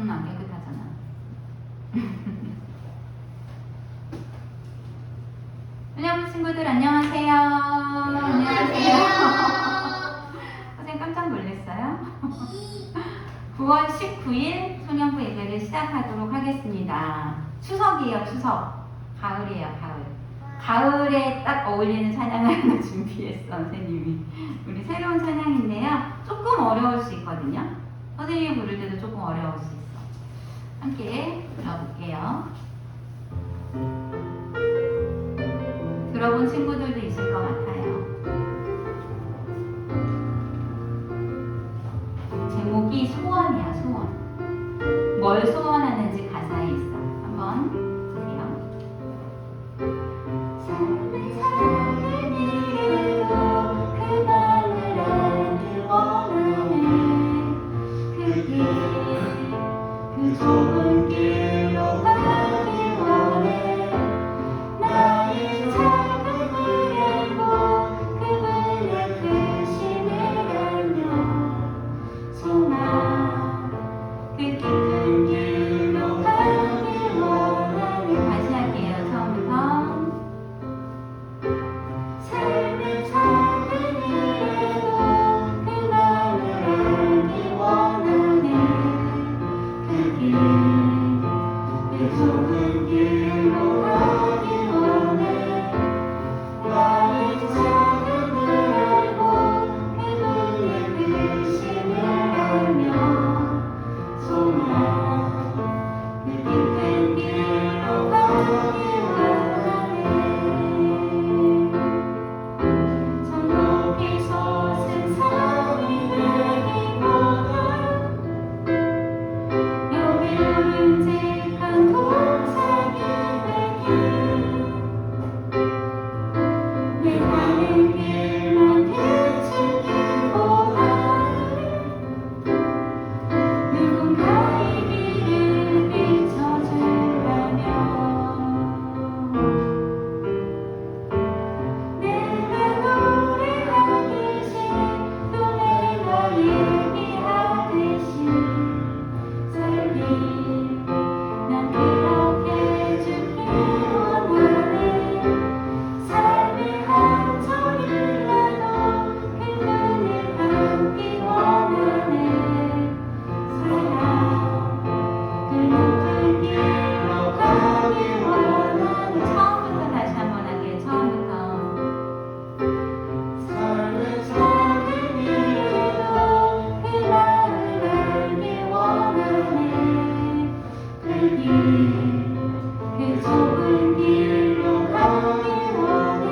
손은 안 깨끗하잖아. 소녀부 친구들 안녕하세요. 안녕하세요. 선생님 깜짝 놀랐어요. 9월 19일 소년부 예배를 시작하도록 하겠습니다. 추석이에요, 추석. 가을이에요, 가을. 가을에 딱 어울리는 찬양을 하나 준비했어, 선생님이. 우리 새로운 찬양인데요. 조금 어려울 수 있거든요. 선생님이 부를 때도 조금 어려울 수 있어. 함께 들어볼게요. 들어본 친구들도 있을 것 같아요. 제목이 소원이야, 소원. 뭘 소원하는지 가사에 있어. 한번 보세요. 삶을 사는 일로 그 마음을 알기 원하네. 그 길, 그 좁은 길로 가기 원해. 나의 작은 열고 그분의 크심을 알며 소망 그 깊은 길로 가기 원하네. 다시 할게요. 처음부터. 삶을 작은 일에도 그 마음을 알기 원하네. 그 길, 그 좁은 길로 가기 원해. 나의 작은 알고 그분의 크심을 알며 소망 그 깊은 길로 가기 원하네. 저 높이 솟은 산이 되기보다 여기 오른직한 동산이 되길. 내 가는 길만 비추기보다 누군가의 길을 비춰준다면 내가 노래하듯이 또 내가 얘기하듯이 살기 난 그렇게 죽기 원하네. 삶의 한 점이라도 그분을 닮기 원하네. 사랑 그 높은 길로 가기 원하네. 처음부터 다시 한번 할게요. 처음부터. 삶의 작은 일에도 그 마음을 알기 원하네. 그 길, 그 좁은 길로 가기 원해.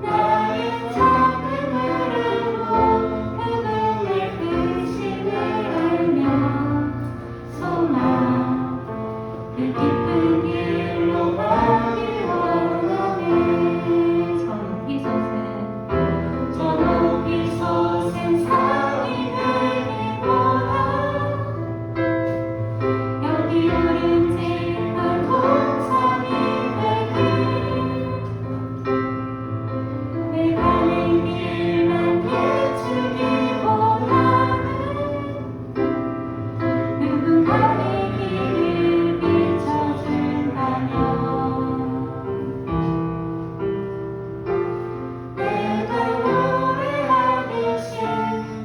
나의 작은 알고 그분의 크심을 알며 소망 그 깊은 길로 가기 원하네. 저 높이 솟은 산이 되기보다 여기 오른직한 동산이 되길. 내 가는 길만 비추기보다는 누군가의 길을 비춰준다면 내가 노래하듯이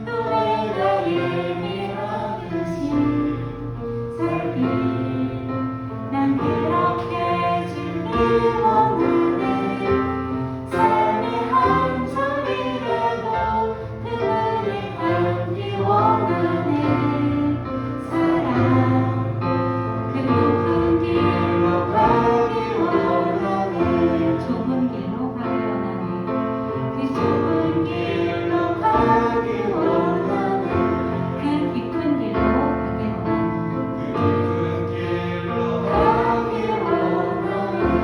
또 내가 얘기하듯이 살기 난 그렇게 죽기 원하네. 삶의 한 점이라도 그분을 닮기 원하네. 사랑 그 높은 길로 가기 원하네. 좁은 길로 가기 원하네. 그 좁은 길로 가기 원하네. 그 깊은 길로 가기 원하네. 그 깊은 길로 가기 원하네.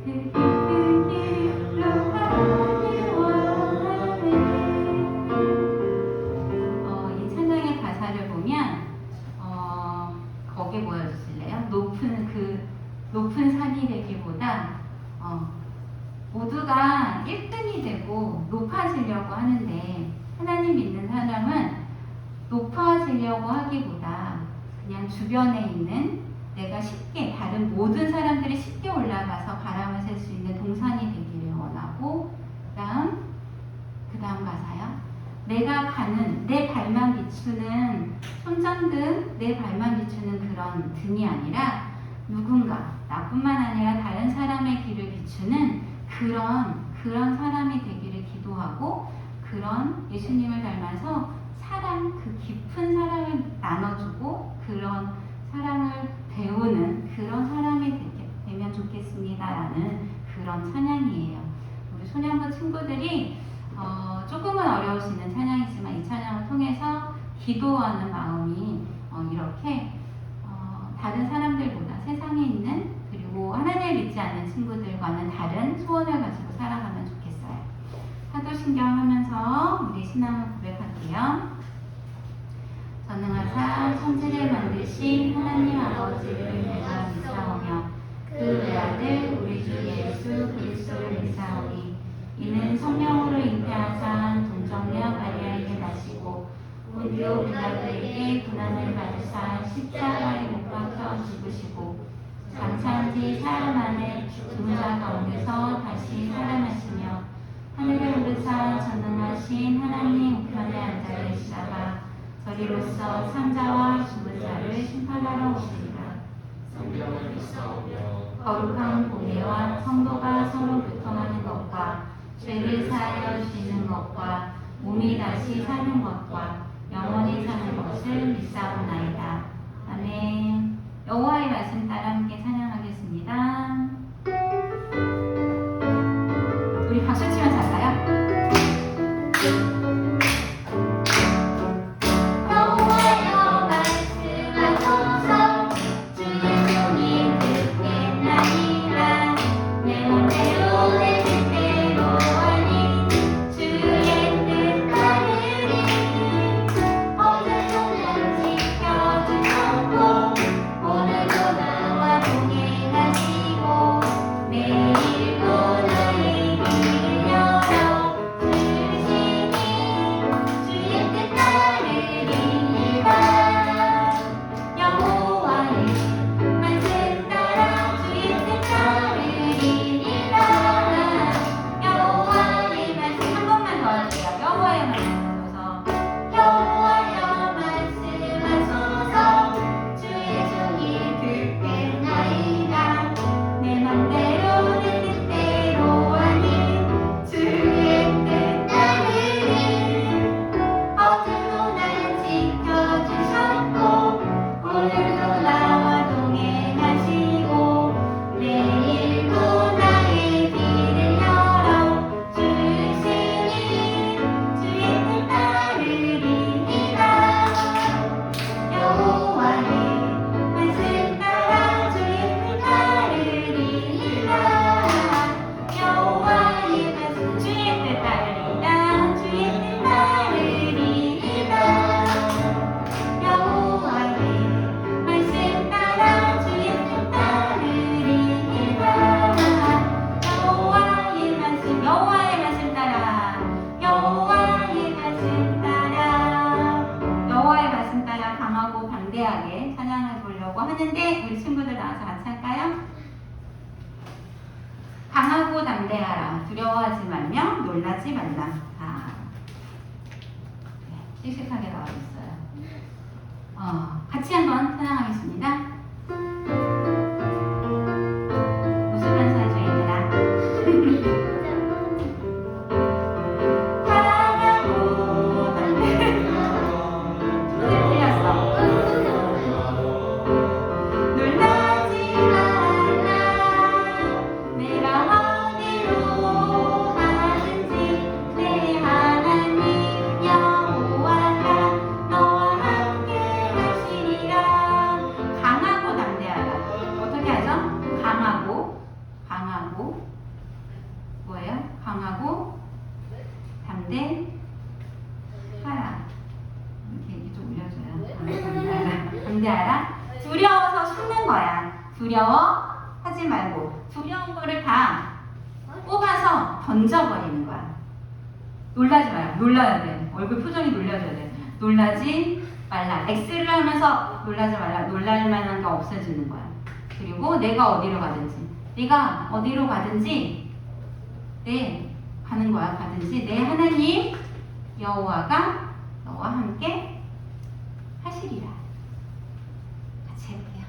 그 깊은 길로 가기 원하네. 이 찬양의 가사를 보면 거기 보여주실래요? 높은 산이 되기보다 모두가 1등이 되고 높아지려고 하는데 하나님 믿는 사람은 되려고 하기보다 그냥 주변에 있는 내가 쉽게 다른 모든 사람들이 쉽게 올라가서 바람을 쐴 수 있는 동산이 되기를 원하고, 그 다음 가사요. 내가 가는 내 발만 비추는 손전등, 내 발만 비추는 그런 등이 아니라 누군가 나뿐만 아니라 다른 사람의 길을 비추는 그런 사람이 되기를 기도하고, 그런 예수님을 닮아서 사랑, 그 깊은 사랑을 나눠주고 그런 사랑을 배우는 그런 사람이 되면 좋겠습니다라는 그런 찬양이에요. 우리 소년부 친구들이 조금은 어려울 수 있는 찬양이지만 이 찬양을 통해서 기도하는 마음이 이렇게 다른 사람들보다 세상에 있는, 그리고 하나님을 믿지 않는 친구들과는 다른 소원을 가지고 살아가면 좋겠어요. 사도신경 하면서 우리 신앙을 고백할게요. 전능하사 천지를 만드신 하나님 아버지를 내가 믿사오며 그 외아들 우리 주 예수 그리스도를 믿사오니 이는 성령으로 잉태하사 동정녀 마리아에게 나시고 본디오 빌라도에게 고난을 받으사 십자가에 못 박혀 죽으시고 장차한 지 사흘 만에 죽은 자 가운데서 다시 살아나시며 하늘에 오르사 전능하신 하나님 우편에 앉아 계시다가 저리로서 산자와 죽은 자를 심판하러 오시리라. 성경을 믿사오며 거룩한 공예와 성도가 서로 교통하는 것과 죄를 사하여 주시는 것과 몸이 다시 사는 것과 영원히 사는 것을 믿사오나이다. 아멘. 여호와의 말씀 따라 함께 찬양하겠습니다. 우리 박수 치면서 할까요? 하는데 우리 친구들 나와서 같이 할까요? 강하고 담대하라. 두려워하지 말며 놀라지 말라. 네, 씩씩하게 나와 있어요. 같이 한번 찬양하겠습니다. 웃으면서 해줘 얘들아. 강하고 담대하라. 틀렸어. 강하고 담대하라. 이렇게 좀 올려줘요. 담대하라. 두려워서 숨는 거야. 두려워하지 말고 두려운 거를 다 뽑아서 던져버리는 거야. 놀라지 마요. 놀라야 돼. 얼굴 표정이 놀라줘야 돼. 놀라지 말라. X를 하면서 놀라지 말라. 놀랄 만한 게 없어지는 거야. 그리고 내가 어디로 가든지. 네가 어디로 가든지 가는 거야. 가든지 내 하나님 여호와가 너와 함께 하시리라. 같이 해볼게요.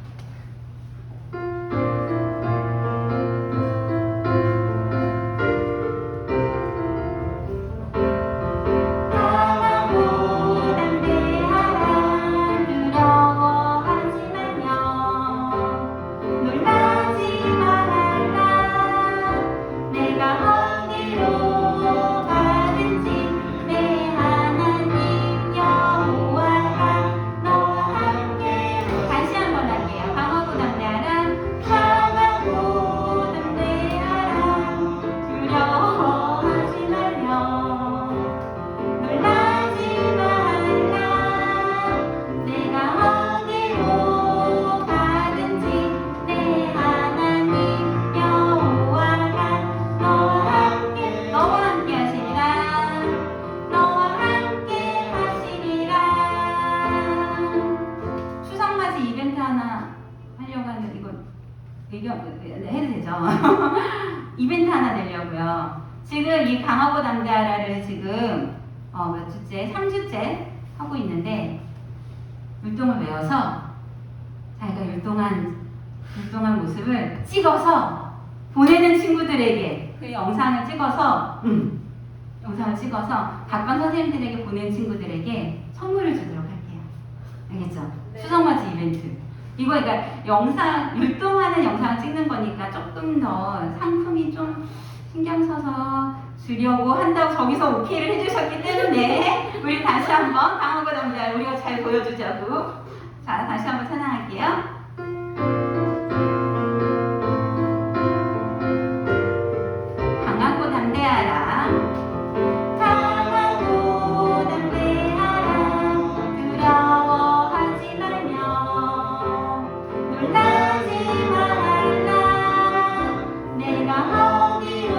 해도 되죠? 이벤트 하나 내려고요. 지금 이 강하고 담대하라를 지금 몇 주째? 3주째 하고 있는데 율동을 외워서 자기가 율동한 모습을 찍어서 보내는 친구들에게 그 영상을 찍어서 각반 선생님들에게 보낸 친구들에게 선물을 주도록 할게요. 알겠죠? 네. 수성맞이 이벤트. 이거 그러니까 율동하는 영상을 찍는 거니까 조금 더 상품이 좀 신경 써서 주려고 한다고 저기서 오케이를 해주셨기 때문에 우리 다시 한번 강하고 담대한 우리가 잘 보여주자고. 자, 다시 한번 찬양할게요. 강하고 담대하라. 강하고 담대하라. 두려워하지 말며 놀라지 말라. 내가 어디로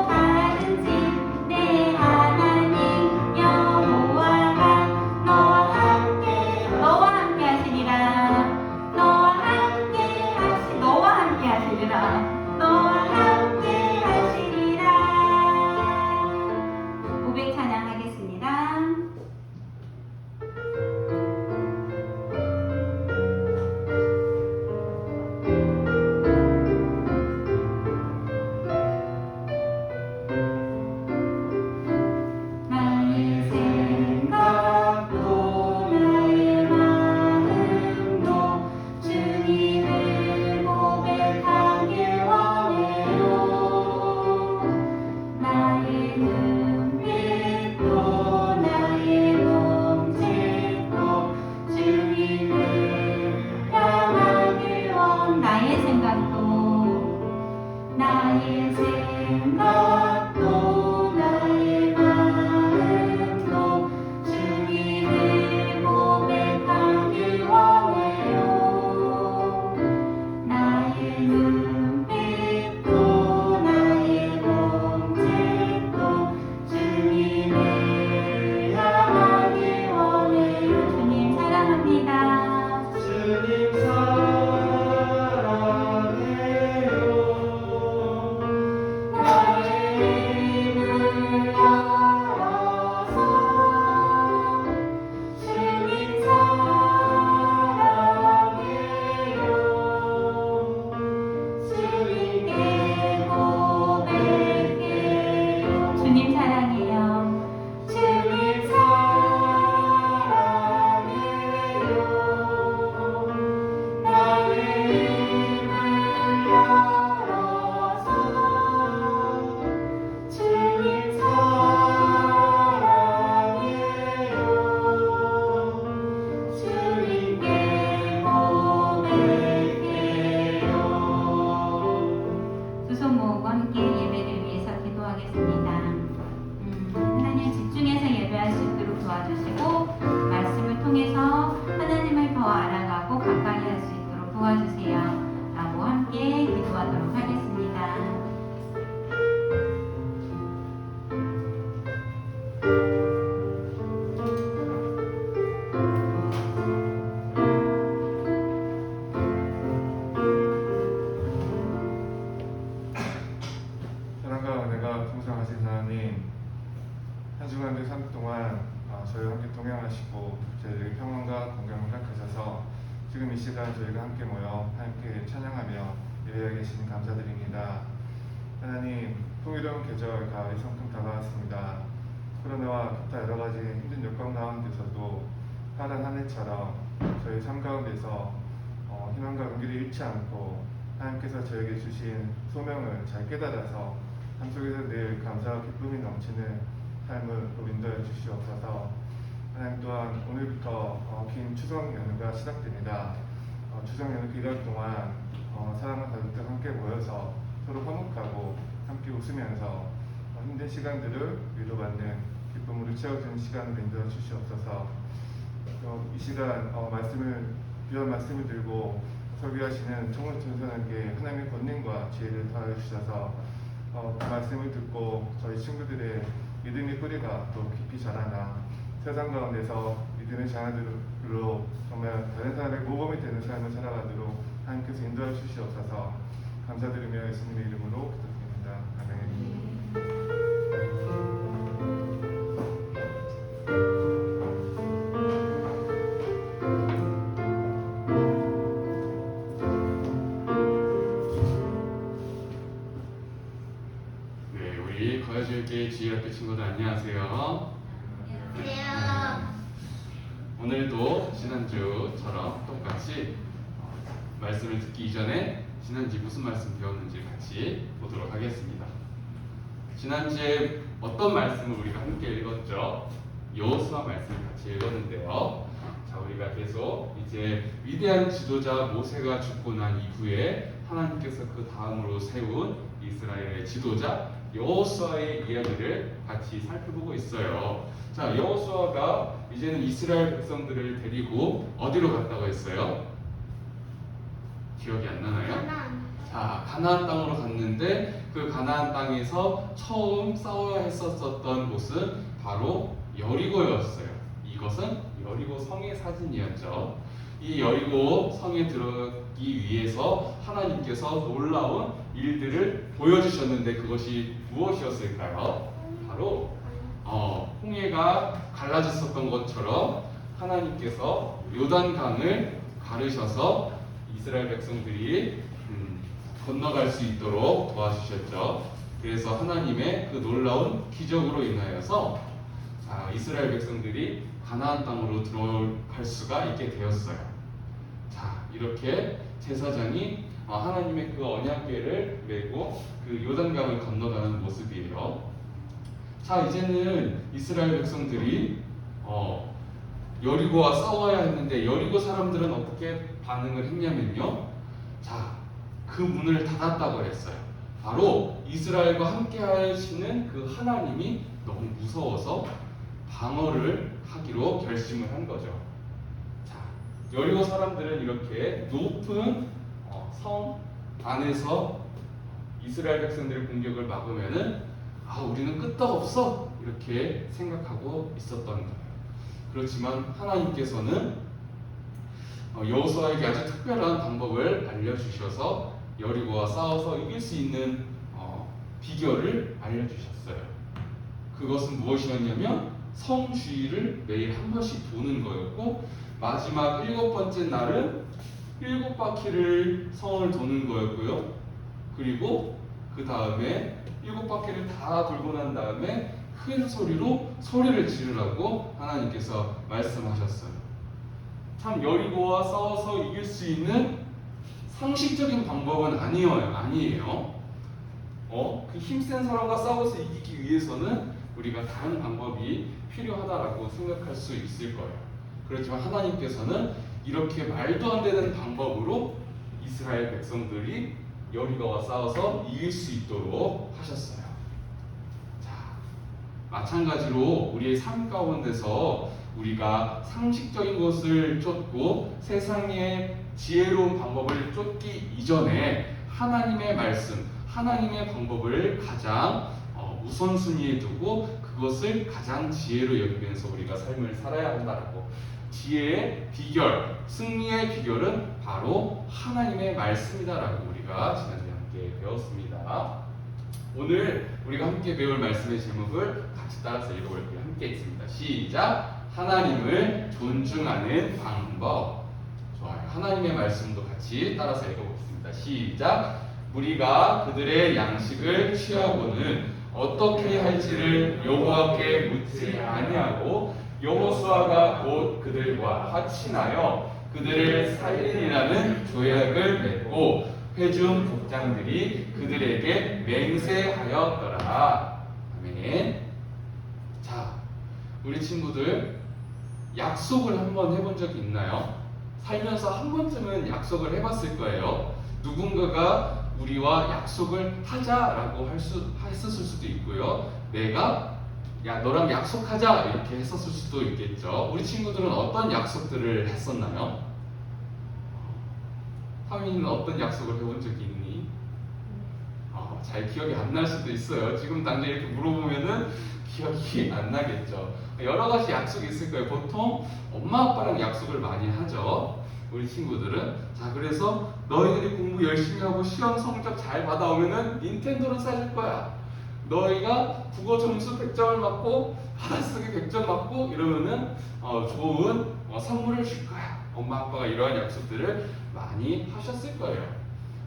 가든지 내 하나님 여호와가 너와 함께 하시리라. 너와 함께 하시리라. 고백 찬양하겠습니다. 나의 생각도 나의 마음도 주님을 고백하길 원해요. 나의 눈빛도 나의 몸짓도 주님을 향하길 나의 생각도 나의 마음도 주님을 고백하길 원해요. 나의 눈빛도 나의 몸짓도 주님을 향하길 원해요. 주님 사랑합니다. 주님 사랑해요. 나의 입을 열어서 주님 사랑해요. 주님께 고백해요. 주님 사랑해요. 주님 사랑해요. 나의 입을 열어서 주님 사랑해요. 주님께 고백해요. 두 손 모으고 함께 예배를 위해서 기도하겠습니다. 하나님 집중해서 예배할 수 있도록 도와주시고 말씀을 통해서 하나님을 더 알아가고 가까이 할 수 있도록 도와주세요. 라고 함께 기도하도록 하겠습니다. 동행하시고 저희에게 평안과 건강을 허락하셔서 지금 이 시간 저희가 함께 모여 함께 찬양하며 예배하게 계시니 감사드립니다. 하나님, 풍요로운 계절 가을이 성큼 다가왔습니다. 코로나와 기타 여러 가지 힘든 여건 가운데서도 파란 하늘처럼 저희 삶 가운데서 희망과 용기를 잃지 않고 하나님께서 저에게 주신 소명을 잘 깨달아서 삶 속에서 늘 감사와 기쁨이 넘치는 삶을 인도해 주시옵소서. 하나님 또한 오늘부터 긴 추석 연휴가 시작됩니다. 추석 연휴 기간 동안 사랑과 가족들 함께 모여서 서로 화목하고 함께 웃으면서 힘든 시간들을 위로받는 기쁨으로 채워주는 시간을 인도해 주시옵소서. 이 시간 귀한 말씀을 들고 설교하시는 총을 전선에게 하나님의 권능과 지혜를 더하여 주셔서 그 말씀을 듣고 저희 친구들의 믿음의 뿌리가 또 깊이 자라나 세상 가운데서 믿음의 자녀들로 정말 다른 사람의 모범이 되는 삶을 살아가도록 하나님께서 인도해 주시옵소서. 감사드리며 예수님의 이름으로 기도드립니다. 아멘. 네, 우리 거여줄게 지혜학교 친구들 안녕하세요. 오늘도 지난주처럼 똑같이 말씀을 듣기 이전에 지난주에 무슨 말씀 배웠는지 같이 보도록 하겠습니다. 지난주에 어떤 말씀을 우리가 함께 읽었죠? 여호수아 말씀을 같이 읽었는데요. 자, 우리가 계속 이제 위대한 지도자 모세가 죽고 난 이후에 하나님께서 그 다음으로 세운 이스라엘의 지도자 여호수아의 이야기를 같이 살펴보고 있어요. 자, 여호수아가 이제는 이스라엘 백성들을 데리고 어디로 갔다고 했어요? 기억이 안 나나요? 자, 가나안 땅으로 갔는데 그 가나안 땅에서 처음 싸워야 했었던 곳은 바로 여리고였어요. 이것은 여리고 성의 사진이었죠. 이 여리고 성에 들어가기 위해서 하나님께서 놀라운 일들을 보여주셨는데 그것이 무엇이었을까요? 바로 홍해가 갈라졌었던 것처럼 하나님께서 요단강을 가르셔서 이스라엘 백성들이 건너갈 수 있도록 도와주셨죠. 그래서 하나님의 그 놀라운 기적으로 인하여서 이스라엘 백성들이 가나안 땅으로 들어갈 수가 있게 되었어요. 자, 이렇게 제사장이 하나님의 그 언약궤를 메고 그 요단강을 건너가는 모습이에요. 자, 이제는 이스라엘 백성들이 여리고와 싸워야 했는데 여리고 사람들은 어떻게 반응을 했냐면요. 자, 그 문을 닫았다고 했어요. 바로 이스라엘과 함께 하시는 그 하나님이 너무 무서워서 방어를 하기로 결심을 한 거죠. 자, 여리고 사람들은 이렇게 높은 성 안에서 이스라엘 백성들의 공격을 막으면은 우리는 끄떡없어 이렇게 생각하고 있었던 거예요. 그렇지만 하나님께서는 여호수아에게 아주 특별한 방법을 알려주셔서 여리고와 싸워서 이길 수 있는 비결을 알려주셨어요. 그것은 무엇이었냐면 성 주위를 매일 한 번씩 도는 거였고 마지막 7번째 날은 7바퀴를 성을 도는 거였고요. 그리고 그 다음에 7바퀴를 다 돌고 난 다음에 큰 소리로 소리를 지르라고 하나님께서 말씀하셨어요. 참 여리고와 싸워서 이길 수 있는 상식적인 방법은 아니에요. 그 힘센 사람과 싸워서 이기기 위해서는 우리가 다른 방법이 필요하다라고 생각할 수 있을 거예요. 그렇지만 하나님께서는 이렇게 말도 안 되는 방법으로 이스라엘 백성들이 여리고와 싸워서 이길 수 있도록 하셨어요. 자, 마찬가지로 우리의 삶 가운데서 우리가 상식적인 것을 쫓고 세상의 지혜로운 방법을 쫓기 이전에 하나님의 말씀, 하나님의 방법을 가장 우선순위에 두고 그것을 가장 지혜로 여기면서 우리가 삶을 살아야 한다라고. 지혜의 비결, 승리의 비결은 바로 하나님의 말씀이다라고 우리가 지난주에 함께 배웠습니다. 오늘 우리가 함께 배울 말씀의 제목을 같이 따라서 읽어볼게요. 함께 읽습니다. 시작! 하나님을 존중하는 방법. 좋아요. 하나님의 말씀도 같이 따라서 읽어보겠습니다. 시작. 무리가 그들의 양식을 취하고는 어떻게 할지를 여호와께 묻지 아니하고 여호수아가 곧 그들과 화친하여 그들을 살리라는 조약을 맺고 회중 국장들이 그들에게 맹세하였더라. 아멘. 자, 우리 친구들 약속을 한번 해본 적이 있나요? 살면서 한 번쯤은 약속을 해봤을 거예요. 누군가가 우리와 약속을 하자라고 했었을 수도 있고요. 내가 야 너랑 약속하자 이렇게 했었을 수도 있겠죠. 우리 친구들은 어떤 약속들을 했었나요? 하민이는 어떤 약속을 해본 적이 있니? 잘 기억이 안 날 수도 있어요. 지금 당장 이렇게 물어보면은 기억이 안 나겠죠. 여러 가지 약속이 있을 거예요. 보통 엄마 아빠랑 약속을 많이 하죠. 우리 친구들은. 자, 그래서 너희들이 공부 열심히 하고 시험 성적 잘 받아오면은 닌텐도를 사줄 거야. 너희가 국어 점수 100점을 맞고 받아쓰기 100점 맞고 이러면은 좋은 선물을 줄 거야. 엄마 아빠가 이러한 약속들을 많이 하셨을 거예요.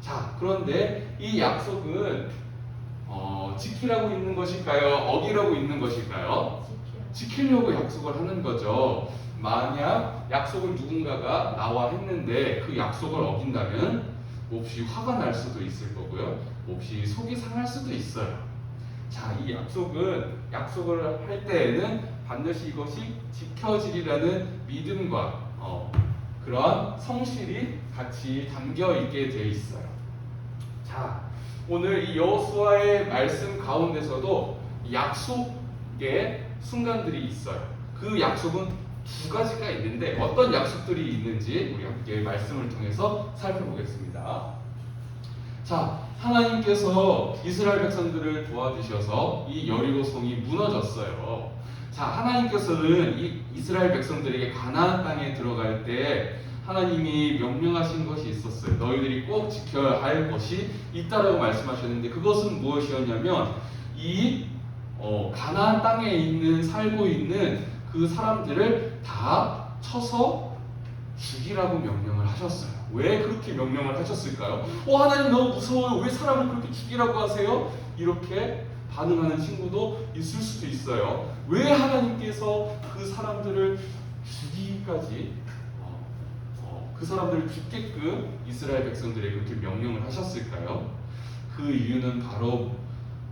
자, 그런데 이 약속은 지키라고 있는 것일까요? 어기라고 있는 것일까요? 지키려고 약속을 하는 거죠. 만약 약속을 누군가가 나와 했는데 그 약속을 어긴다면 몹시 화가 날 수도 있을 거고요. 몹시 속이 상할 수도 있어요. 자, 이 약속을 할 때에는 반드시 이것이 지켜지리라는 믿음과 그런 성실이 같이 담겨 있게 되어 있어요. 자, 오늘 이 여호수아의 말씀 가운데서도 약속의 순간들이 있어요. 그 약속은 두 가지가 있는데 어떤 약속들이 있는지 우리 함께 말씀을 통해서 살펴보겠습니다. 자, 하나님께서 이스라엘 백성들을 도와주셔서 이 여리고 성이 무너졌어요. 자, 하나님께서는 이 이스라엘 백성들에게 가나안 땅에 들어갈 때 하나님이 명령하신 것이 있었어요. 너희들이 꼭 지켜야 할 것이 있다라고 말씀하셨는데 그것은 무엇이었냐면 이 가나안 땅에 살고 있는 그 사람들을 다 쳐서 죽이라고 명령을 하셨어요. 왜 그렇게 명령을 하셨을까요? 하나님 너무 무서워요. 왜 사람을 그렇게 죽이라고 하세요? 이렇게 반응하는 친구도 있을 수도 있어요. 왜 하나님께서 그 사람들을 죽이기까지 그 사람들을 죽게끔 이스라엘 백성들에게 그렇게 명령을 하셨을까요? 그 이유는 바로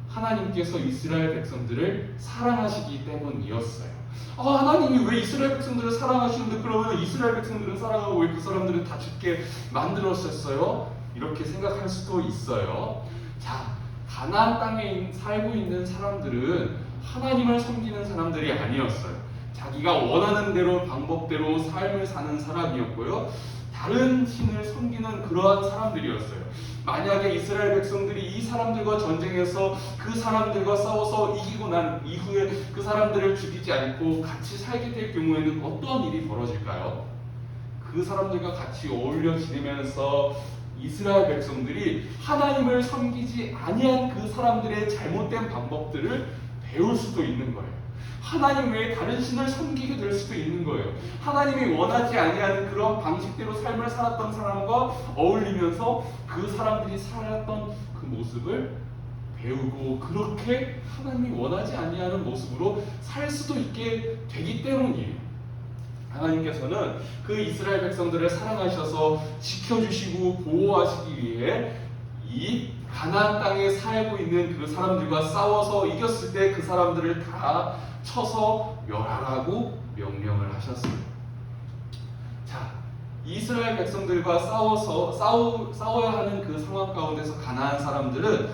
하나님께서 이스라엘 백성들을 사랑하시기 때문이었어요. 하나님이 왜 이스라엘 백성들을 사랑하시는데 그러면 이스라엘 백성들은 사랑하고 왜 그 사람들은 다 죽게 만들었었어요? 이렇게 생각할 수도 있어요. 자, 가나안 땅에 살고 있는 사람들은 하나님을 섬기는 사람들이 아니었어요. 자기가 원하는 대로 방법대로 삶을 사는 사람이었고요. 다른 신을 섬기는 그러한 사람들이었어요. 만약에 이스라엘 백성들이 이 사람들과 전쟁해서 그 사람들과 싸워서 이기고 난 이후에 그 사람들을 죽이지 않고 같이 살게 될 경우에는 어떤 일이 벌어질까요? 그 사람들과 같이 어울려 지내면서 이스라엘 백성들이 하나님을 섬기지 아니한 그 사람들의 잘못된 방법들을 배울 수도 있는 거예요. 하나님 외에 다른 신을 섬기게 될 수도 있는 거예요. 하나님이 원하지 아니하는 그런 방식대로 삶을 살았던 사람과 어울리면서 그 사람들이 살았던 그 모습을 배우고 그렇게 하나님이 원하지 아니하는 모습으로 살 수도 있게 되기 때문이에요. 하나님께서는 그 이스라엘 백성들을 사랑하셔서 지켜주시고 보호하시기 위해 이 가나안 땅에 살고 있는 그 사람들과 싸워서 이겼을 때 그 사람들을 다 쳐서 멸하라고 명령을 하셨어요. 자, 이스라엘 백성들과 싸워야 하는 그 상황 가운데서 가나안 사람들은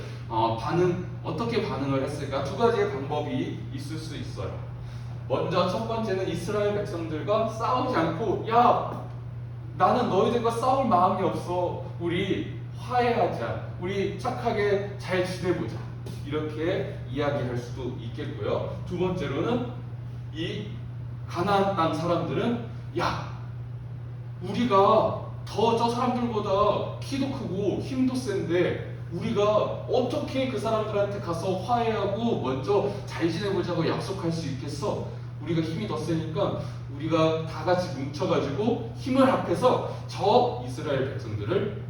어떻게 반응을 했을까? 두 가지의 방법이 있을 수 있어요. 먼저 첫 번째는 이스라엘 백성들과 싸우지 않고 나는 너희들과 싸울 마음이 없어. 우리 화해하자. 우리 착하게 잘 지내보자. 이렇게 이야기할 수도 있겠고요. 두 번째로는 이 가나안 땅 사람들은 우리가 더 저 사람들보다 키도 크고 힘도 센데 우리가 어떻게 그 사람들한테 가서 화해하고 먼저 잘 지내보자고 약속할 수 있겠어? 우리가 힘이 더 세니까 우리가 다 같이 뭉쳐가지고 힘을 합해서 저 이스라엘 백성들을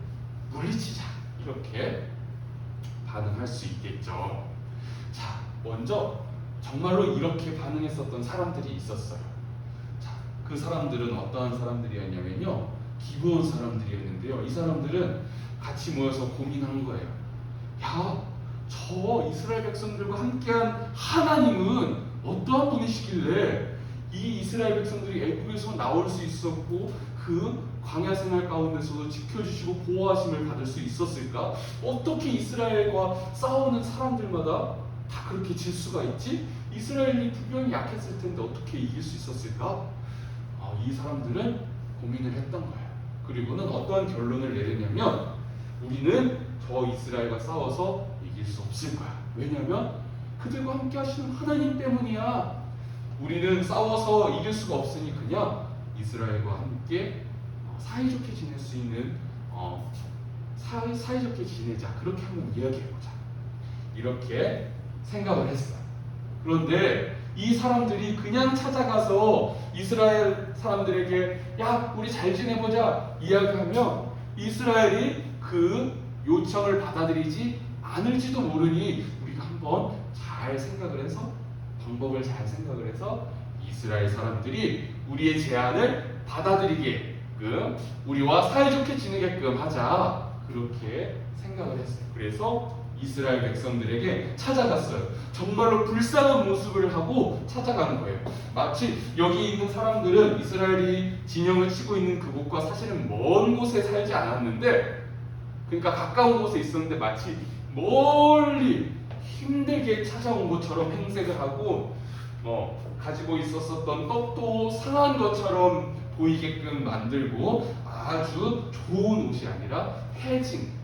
물리치자. 이렇게 반응할 수 있겠죠. 자, 먼저 정말로 이렇게 반응했었던 사람들이 있었어요. 자, 그 사람들은 어떠한 사람들이었냐면요, 기브온 사람들이었는데요. 이 사람들은 같이 모여서 고민한 거예요. 야, 저 이스라엘 백성들과 함께한 하나님은 어떠한 분이시길래 이 이스라엘 백성들이 애굽에서 나올 수 있었고 그 광야 생활 가운데서도 지켜주시고 보호하심을 받을 수 있었을까? 어떻게 이스라엘과 싸우는 사람들마다 다 그렇게 질 수가 있지? 이스라엘이 분명히 약했을 텐데 어떻게 이길 수 있었을까? 이 사람들은 고민을 했던 거예요. 그리고는 어떠한 결론을 내렸냐면, 우리는 저 이스라엘과 싸워서 이길 수 없을 거야. 왜냐하면 그들과 함께 하시는 하나님 때문이야. 우리는 싸워서 이길 수가 없으니 그냥 이스라엘과 함께 사이좋게 지낼 수 있는 사이좋게 지내자. 그렇게 한번 이야기해보자. 이렇게 생각을 했어요. 그런데 이 사람들이 그냥 찾아가서 이스라엘 사람들에게 야, 우리 잘 지내보자 이야기하면 이스라엘이 그 요청을 받아들이지 않을지도 모르니, 우리가 한번 잘 생각을 해서, 방법을 잘 생각을 해서 이스라엘 사람들이 우리의 제안을 받아들이게끔, 우리와 사이좋게 지내게끔 하자. 그렇게 생각을 했어요. 그래서 이스라엘 백성들에게 찾아갔어요. 정말로 불쌍한 모습을 하고 찾아가는 거예요. 마치 여기 있는 사람들은 이스라엘이 진영을 치고 있는 그곳과 사실은 먼 곳에 살지 않았는데, 그러니까 가까운 곳에 있었는데 마치 멀리 힘들게 찾아온 것처럼 행색을 하고 가지고 있었던 떡도 상한 것처럼 보이게끔 만들고, 아주 좋은 옷이 아니라 해진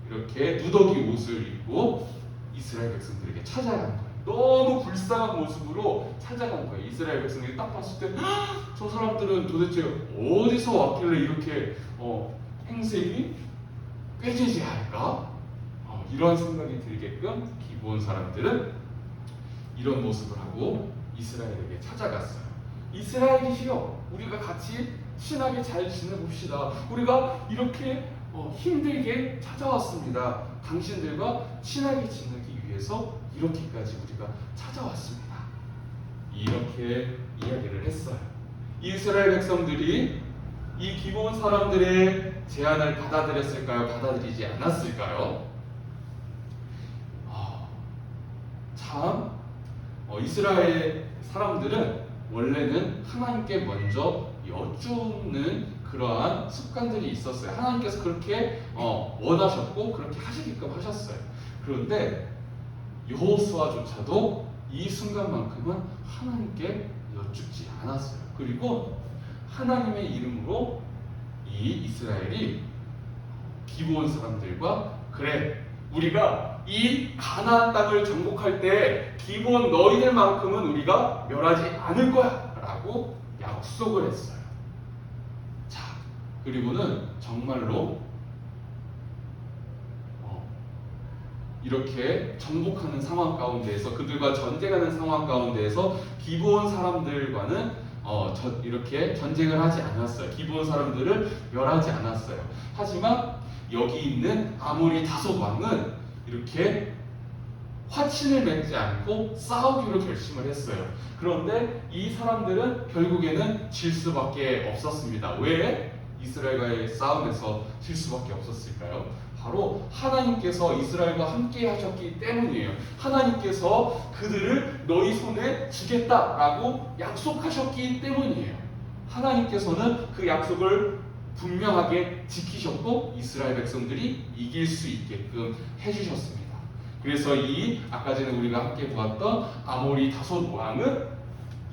이렇게 누더기 옷을 입고 이스라엘 백성들에게 찾아간 거예요. 너무 불쌍한 모습으로 찾아간 거예요. 이스라엘 백성들이 딱 봤을 때 저 사람들은 도대체 어디서 왔길래 이렇게 행색이 꾀지지할까? 이런 생각이 들게끔 기브온 사람들은 이런 모습을 하고 이스라엘에게 찾아갔어요. 이스라엘이시여, 우리가 같이 친하게 잘 지내봅시다. 우리가 이렇게 힘들게 찾아왔습니다. 당신들과 친하게 지내기 위해서 이렇게까지 우리가 찾아왔습니다. 이렇게 이야기를 했어요. 이스라엘 백성들이 이 기브온 사람들의 제안을 받아들였을까요? 받아들이지 않았을까요? 이스라엘 사람들은 원래는 하나님께 먼저 여쭙는 그러한 습관들이 있었어요. 하나님께서 그렇게 원하셨고 그렇게 하시게끔 하셨어요. 그런데 여호수아조차도 이 순간만큼은 하나님께 여쭙지 않았어요. 그리고 하나님의 이름으로 이 이스라엘이 기브온 사람들과, 그래, 우리가 이 가나안 땅을 정복할 때 기브온 너희들만큼은 우리가 멸하지 않을 거야 라고 약속을 했어요. 자, 그리고는 정말로 이렇게 정복하는 상황 가운데에서, 그들과 전쟁하는 상황 가운데에서 기브온 사람들과는 이렇게 전쟁을 하지 않았어요. 기브온 사람들을 멸하지 않았어요. 하지만 여기 있는 아모리 다섯 왕은 이렇게 화친을 맺지 않고 싸우기로 결심을 했어요. 그런데 이 사람들은 결국에는 질 수밖에 없었습니다. 왜 이스라엘과의 싸움에서 질 수밖에 없었을까요? 바로 하나님께서 이스라엘과 함께 하셨기 때문이에요. 하나님께서 그들을 너희 손에 주겠다라고 약속하셨기 때문이에요. 하나님께서는 그 약속을 분명하게 지키셨고 이스라엘 백성들이 이길 수 있게끔 해주셨습니다. 그래서 아까 전에 우리가 함께 보았던 아모리 다섯 왕은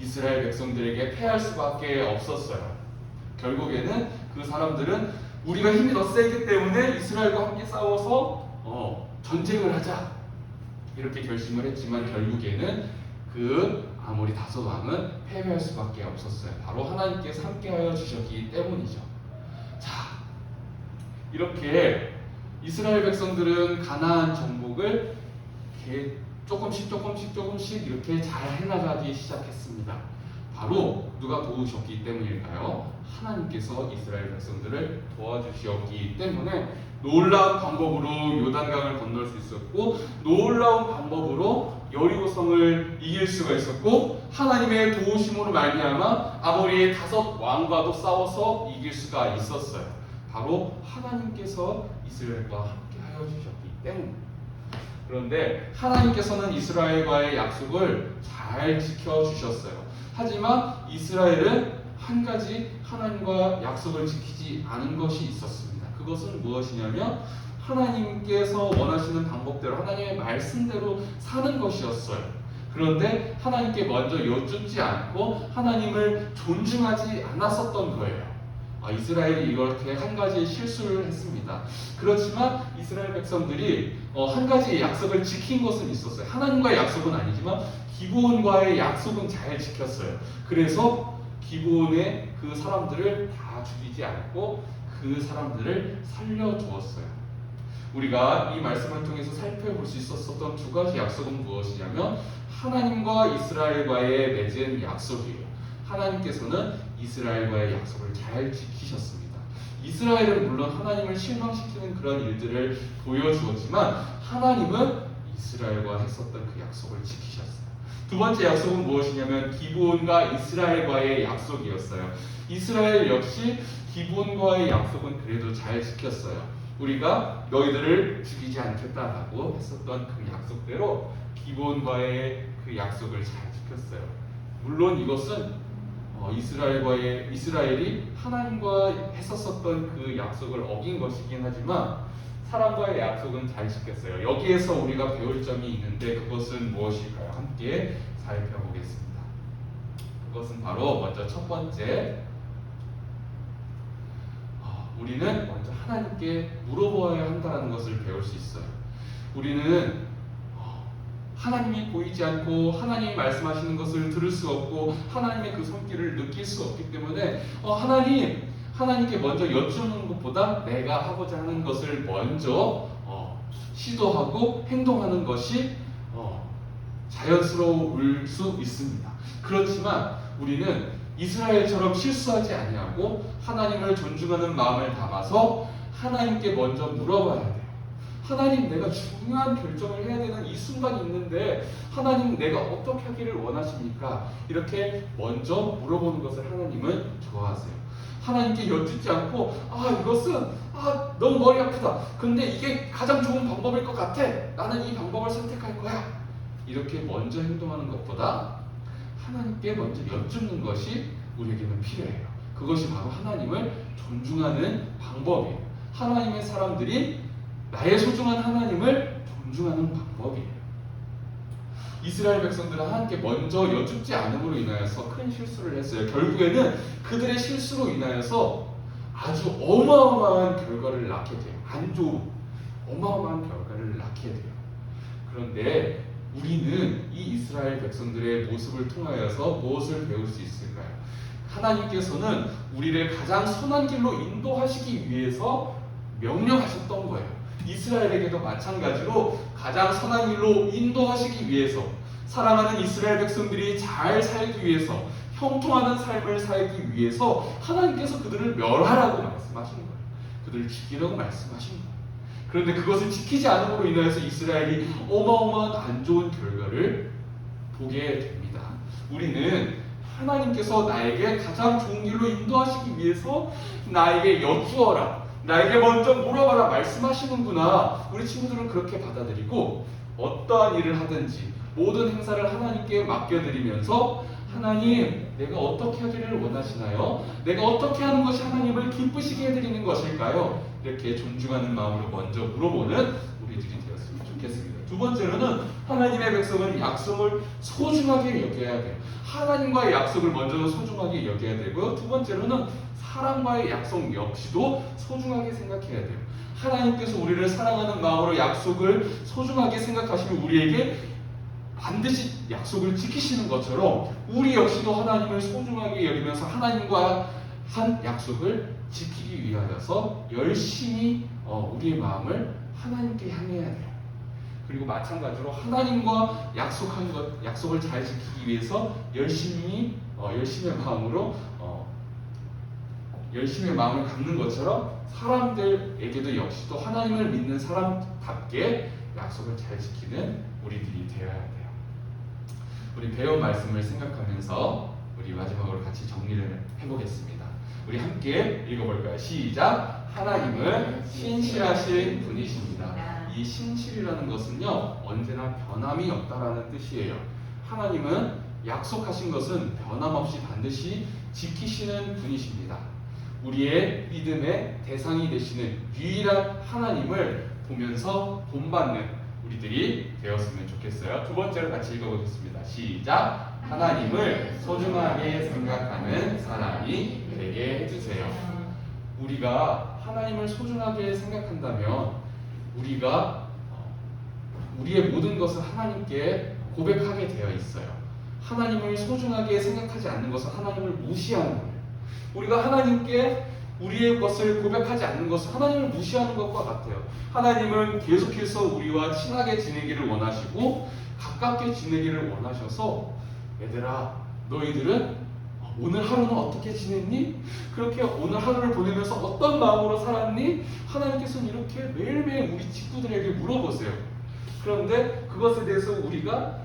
이스라엘 백성들에게 패할 수밖에 없었어요. 결국에는 그 사람들은 우리가 힘이 더 세기 때문에 이스라엘과 함께 싸워서 전쟁을 하자 이렇게 결심을 했지만, 결국에는 그 아모리 다섯 왕은 패배할 수밖에 없었어요. 바로 하나님께서 함께하여 주셨기 때문이죠. 자, 이렇게 이스라엘 백성들은 가나안 정복을 조금씩 이렇게 잘 해나가기 시작했습니다. 바로 누가 도우셨기 때문일까요? 하나님께서 이스라엘 백성들을 도와주셨기 때문에 놀라운 방법으로 요단강을 건널 수 있었고, 놀라운 방법으로 여리고성을 이길 수가 있었고, 하나님의 도우심으로 말미암아 아모리의 5 왕과도 싸워서 이길 수가 있었어요. 바로 하나님께서 이스라엘과 함께하여 주셨기 때문입니다. 그런데 하나님께서는 이스라엘과의 약속을 잘 지켜주셨어요. 하지만 이스라엘은 한 가지 하나님과 약속을 지키지 않은 것이 있었습니다. 그것은 무엇이냐면 하나님께서 원하시는 방법대로, 하나님의 말씀대로 사는 것이었어요. 그런데 하나님께 먼저 여쭙지 않고 하나님을 존중하지 않았었던 거예요. 이스라엘이 이렇게 한 가지 실수를 했습니다. 그렇지만 이스라엘 백성들이 한 가지 약속을 지킨 것은 있었어요. 하나님과의 약속은 아니지만 기브온과의 약속은 잘 지켰어요. 그래서 기브온의 그 사람들을 다 죽이지 않고 그 사람들을 살려주었어요. 우리가 이 말씀을 통해서 살펴볼 수 있었던 2가지 약속은 무엇이냐면 하나님과 이스라엘과의 맺은 약속이에요. 하나님께서는 이스라엘과의 약속을 잘 지키셨습니다. 이스라엘은 물론 하나님을 실망시키는 그런 일들을 보여주었지만 하나님은 이스라엘과 했었던 그 약속을 지키셨어요. 2번째 약속은 무엇이냐면 기브온과 이스라엘과의 약속이었어요. 이스라엘 역시 기브온과의 약속은 그래도 잘 지켰어요. 우리가 너희들을 죽이지 않겠다라고 했었던 그 약속대로 기브온과의 그 약속을 잘 지켰어요. 물론 이것은 이스라엘이 하나님과 했었던 그 약속을 어긴 것이긴 하지만 사람과의 약속은 잘 지켰어요. 여기에서 우리가 배울 점이 있는데 그것은 무엇일까요? 함께 살펴보겠습니다. 그것은 바로 먼저 첫 번째, 우리는 먼저 하나님께 물어보아야 한다는 것을 배울 수 있어요. 우리는 하나님이 보이지 않고 하나님이 말씀하시는 것을 들을 수 없고 하나님의 그 손길을 느낄 수 없기 때문에 하나님께 먼저 여쭈는 것보다 내가 하고자 하는 것을 먼저 시도하고 행동하는 것이 자연스러울 수 있습니다. 그렇지만 우리는 이스라엘처럼 실수하지 아니하고 하나님을 존중하는 마음을 담아서 하나님께 먼저 물어봐야 돼요. 하나님, 내가 중요한 결정을 해야 되는 이 순간이 있는데 하나님, 내가 어떻게 하기를 원하십니까? 이렇게 먼저 물어보는 것을 하나님은 좋아하세요. 하나님께 여쭙지 않고 이것은 너무 머리 아프다. 근데 이게 가장 좋은 방법일 것 같아. 나는 이 방법을 선택할 거야. 이렇게 먼저 행동하는 것보다 하나님께 먼저 여쭙는 것이 우리에게는 필요해요. 그것이 바로 하나님을 존중하는 방법이에요. 하나님의 사람들이 나의 소중한 하나님을 존중하는 방법이에요. 이스라엘 백성들은 하나님께 먼저 여쭙지 않음으로 인하여서 큰 실수를 했어요. 결국에는 그들의 실수로 인하여서 아주 어마어마한 결과를 낳게 돼요. 안 좋은 어마어마한 결과를 낳게 돼요. 그런데 우리는 이 이스라엘 백성들의 모습을 통하여서 무엇을 배울 수 있을까요? 하나님께서는 우리를 가장 선한 길로 인도하시기 위해서 명령하셨던 거예요. 이스라엘에게도 마찬가지로 가장 선한 길로 인도하시기 위해서, 사랑하는 이스라엘 백성들이 잘 살기 위해서, 형통하는 삶을 살기 위해서 하나님께서 그들을 멸하라고 말씀하신 거예요. 그들을 죽이라고 말씀하신 거예요. 그런데 그것을 지키지 않음으로 인하여서 이스라엘이 어마어마한 안 좋은 결과를 보게 됩니다. 우리는 하나님께서 나에게 가장 좋은 길로 인도하시기 위해서 나에게 여쭈어라, 나에게 먼저 물어봐라 말씀하시는구나. 우리 친구들은 그렇게 받아들이고 어떠한 일을 하든지 모든 행사를 하나님께 맡겨드리면서 하나님, 내가 어떻게 하기를 원하시나요? 내가 어떻게 하는 것이 하나님을 기쁘시게 해드리는 것일까요? 이렇게 존중하는 마음으로 먼저 물어보는 우리들이 되었으면 좋겠습니다. 2번째로는 하나님의 백성은 약속을 소중하게 여겨야 돼요. 하나님과의 약속을 먼저 소중하게 여겨야 되고요. 2번째로는 사람과의 약속 역시도 소중하게 생각해야 돼요. 하나님께서 우리를 사랑하는 마음으로 약속을 소중하게 생각하시면 우리에게 반드시 약속을 지키시는 것처럼 우리 역시도 하나님을 소중하게 여기면서 하나님과 한 약속을 지키기 위하여서 열심히 우리의 마음을 하나님께 향해야 돼요. 그리고 마찬가지로 하나님과 약속을 잘 지키기 위해서 열심히 열심의 마음을 갖는 것처럼 사람들에게도 역시 또 하나님을 믿는 사람답게 약속을 잘 지키는 우리들이 되어야 돼요. 우리 배운 말씀을 생각하면서 우리 마지막으로 같이 정리를 해보겠습니다. 우리 함께 읽어볼까요? 시작! 하나님은 신실하신 분이십니다. 이 신실이라는 것은요, 언제나 변함이 없다라는 뜻이에요. 하나님은 약속하신 것은 변함없이 반드시 지키시는 분이십니다. 우리의 믿음의 대상이 되시는 유일한 하나님을 보면서 본받는 우리들이 되었으면 좋겠어요. 두 번째로 같이 읽어보겠습니다. 시작! 하나님을 소중하게 생각하는 사람이 되게 해주세요. 우리가 하나님을 소중하게 생각한다면 우리가 우리의 모든 것을 하나님께 고백하게 되어 있어요. 하나님을 소중하게 생각하지 않는 것은 하나님을 무시하는 거예요. 우리가 하나님께 우리의 것을 고백하지 않는 것은 하나님을 무시하는 것과 같아요. 하나님은 계속해서 우리와 친하게 지내기를 원하시고 가깝게 지내기를 원하셔서 얘들아, 너희들은 오늘 하루는 어떻게 지냈니? 그렇게 오늘 하루를 보내면서 어떤 마음으로 살았니? 하나님께서는 이렇게 매일매일 우리 친구들에게 물어보세요. 그런데 그것에 대해서 우리가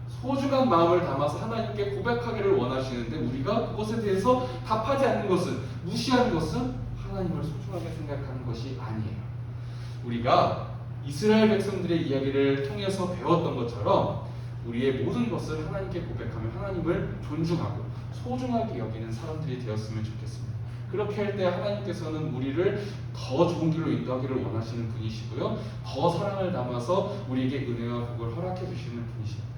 소중한 마음을 담아서 하나님께 고백하기를 원하시는데 우리가 그것에 대해서 답하지 않는 것은, 무시하는 것은 하나님을 소중하게 생각하는 것이 아니에요. 우리가 이스라엘 백성들의 이야기를 통해서 배웠던 것처럼 우리의 모든 것을 하나님께 고백하며 하나님을 존중하고 소중하게 여기는 사람들이 되었으면 좋겠습니다. 그렇게 할 때 하나님께서는 우리를 더 좋은 길로 인도하기를 원하시는 분이시고요, 더 사랑을 담아서 우리에게 은혜와 복을 허락해 주시는 분이십니다.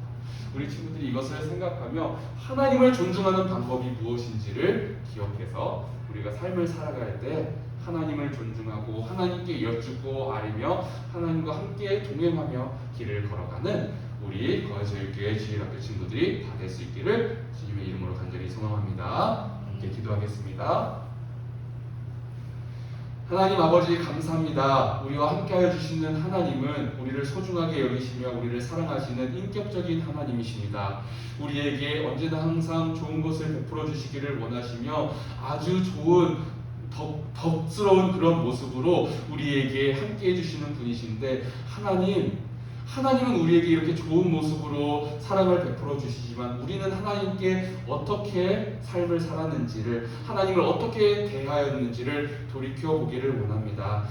우리 친구들이 이것을 생각하며 하나님을 존중하는 방법이 무엇인지를 기억해서 우리가 삶을 살아갈 때 하나님을 존중하고 하나님께 여쭙고 아뢰며 하나님과 함께 동행하며 길을 걸어가는 우리 거제교회 주일학교 친구들이 다 될 수 있기를 주님의 이름으로 간절히 소망합니다. 함께 기도하겠습니다. 하나님 아버지 감사합니다. 우리와 함께하여 주시는 하나님은 우리를 소중하게 여기시며 우리를 사랑하시는 인격적인 하나님이십니다. 우리에게 언제나 항상 좋은 것을 베풀어 주시기를 원하시며 아주 좋은 덕스러운 그런 모습으로 우리에게 함께해 주시는 분이신데 하나님은 우리에게 이렇게 좋은 모습으로 사랑을 베풀어 주시지만 우리는 하나님께 어떻게 삶을 살았는지를, 하나님을 어떻게 대하였는지를 돌이켜보기를 원합니다.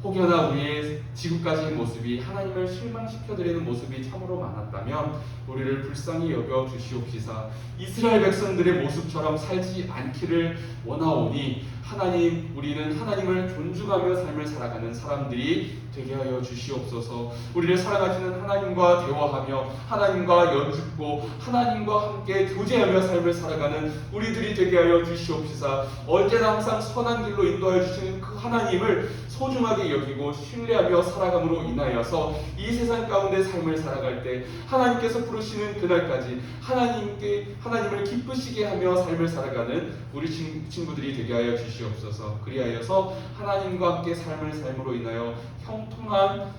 혹여나 우리의 지금까지의 모습이 하나님을 실망시켜드리는 모습이 참으로 많았다면 우리를 불쌍히 여겨 주시옵시사. 이스라엘 백성들의 모습처럼 살지 않기를 원하오니 하나님, 우리는 하나님을 존중하며 삶을 살아가는 사람들이 되게 하여 주시옵소서. 우리를 사랑하시는 하나님과 대화하며 하나님과 여쭙고 하나님과 함께 교제하며 삶을 살아가는 우리들이 되게 하여 주시옵시사. 언제나 항상 선한 길로 인도하여 주시는 그 하나님을 소중하게 여기고 신뢰하며 살아감으로 인하여서 이 세상 가운데 삶을 살아갈 때 하나님께서 부르시는 그날까지 하나님을 기쁘시게 하며 삶을 살아가는 우리 친구들이 되게 하여 주시옵소서. 그리하여서 하나님과 함께 삶을 삶으로 인하여 형통한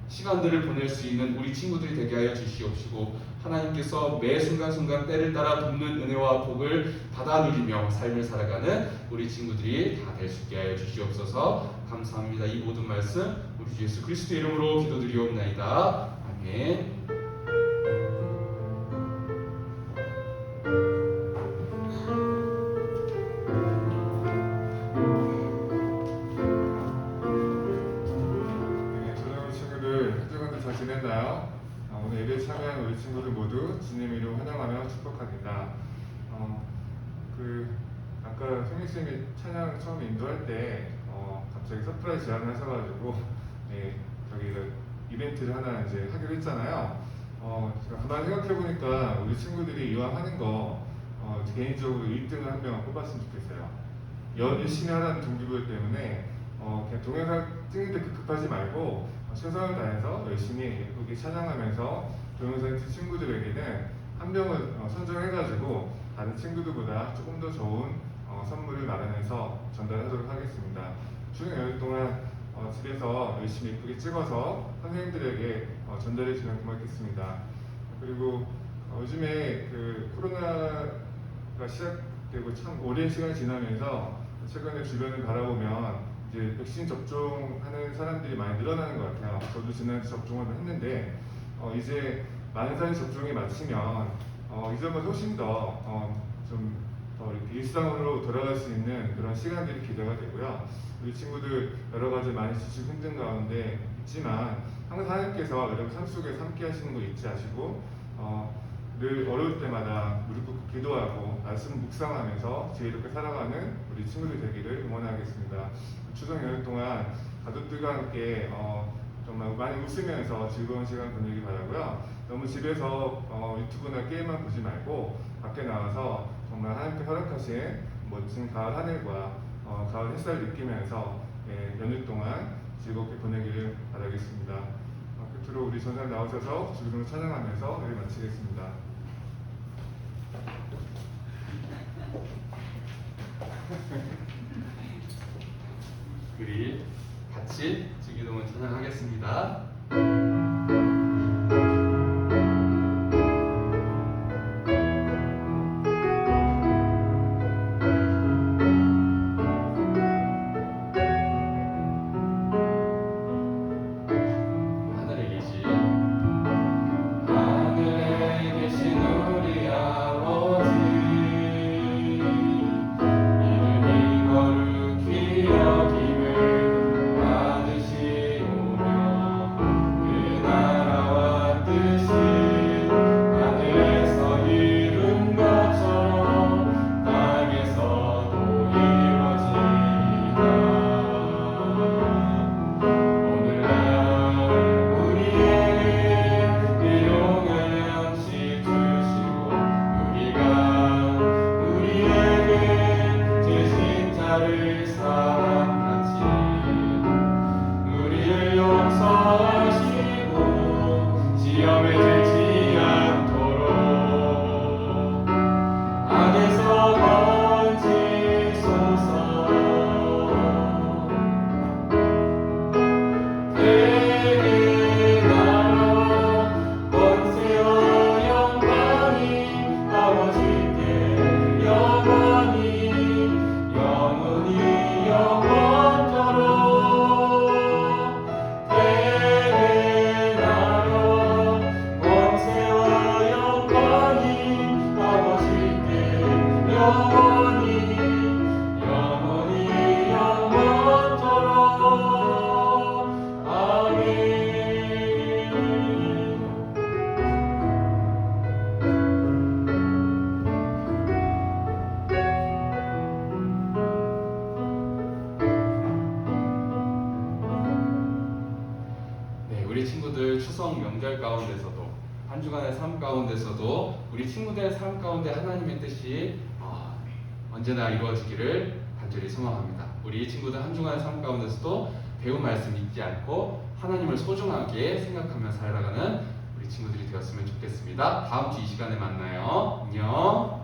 시간들을 보낼 수 있는 우리 친구들이 되게 하여 주시옵시고 하나님께서 매 순간순간 때를 따라 돕는 은혜와 복을 받아 누리며 삶을 살아가는 우리 친구들이 다 될 수 있게 하여 주시옵소서. 감사합니다. 이 모든 말씀 우리 주 예수 그리스도의 이름으로 기도드리옵나이다. 아멘. 지냈나요? 오늘 예배에 참여한 우리 친구들 모두 주님 이름 환영하며 축복합니다. 아까 성민쌤이 찬양 처음 인도할 때 갑자기 서프라이즈 제안을 하셔가지고 저기 이벤트를 하나 이제 하기로 했잖아요. 가만히 생각해보니까 우리 친구들이 이왕 하는 거 개인적으로 1등을 한 명 뽑았으면 좋겠어요. 열심히 하라는 동기부여 때문에 그냥 동영상 찍는데 급하지 말고 최선을 다해서 열심히 예쁘게 찬양하면서 동영상 찍은 친구들에게는 한 명을 선정해가지고 다른 친구들보다 조금 더 좋은 선물을 마련해서 전달하도록 하겠습니다. 중요한 여일 동안 집에서 열심히 예쁘게 찍어서 선생님들에게 전달해 주면 고맙겠습니다. 그리고 요즘에 그 코로나가 시작되고 참 오랜 시간이 지나면서 최근에 주변을 바라보면 이제 백신 접종하는 사람들이 많이 늘어나는 것 같아요. 저도 지난주 접종을 했는데 이제 많은 사람이 접종이 마치면 이전보다 훨씬 더 이렇게 일상으로 돌아갈 수 있는 그런 시간들이 기대가 되고요. 우리 친구들 여러 가지 많이 지치고 힘든 가운데 있지만 항상 하나님께서 여러분 삶 속에서 함께 하시는 거 잊지 마시고 늘 어려울 때마다 무릎 꿇고 기도하고 말씀 묵상하면서 지혜롭게 살아가는 우리 친구들 되기를 응원하겠습니다. 추석 연휴 동안 가족들과 함께 정말 많이 웃으면서 즐거운 시간 보내기 바라고요. 너무 집에서 유튜브나 게임만 보지 말고 밖에 나와서 정말 하나님께 허락하신 멋진 가을 하늘과 가을 햇살 느끼면서 연휴 동안 즐겁게 보내기를 바라겠습니다. 끝으로 우리 전사님 나오셔서 주님을 찬양하면서 예배 마치겠습니다. 우리 같이 주기도문 찬양하겠습니다. 우리 친구들 추석 명절 가운데서도 한 주간의 삶 가운데서도 우리 친구들의 삶 가운데 하나님의 뜻이 언제나 이루어지기를 간절히 소망합니다. 우리 친구들 한 주간의 삶 가운데서도 배운 말씀 잊지 않고 하나님을 소중하게 생각하며 살아가는 우리 친구들이 되었으면 좋겠습니다. 다음 주 이 시간에 만나요. 안녕.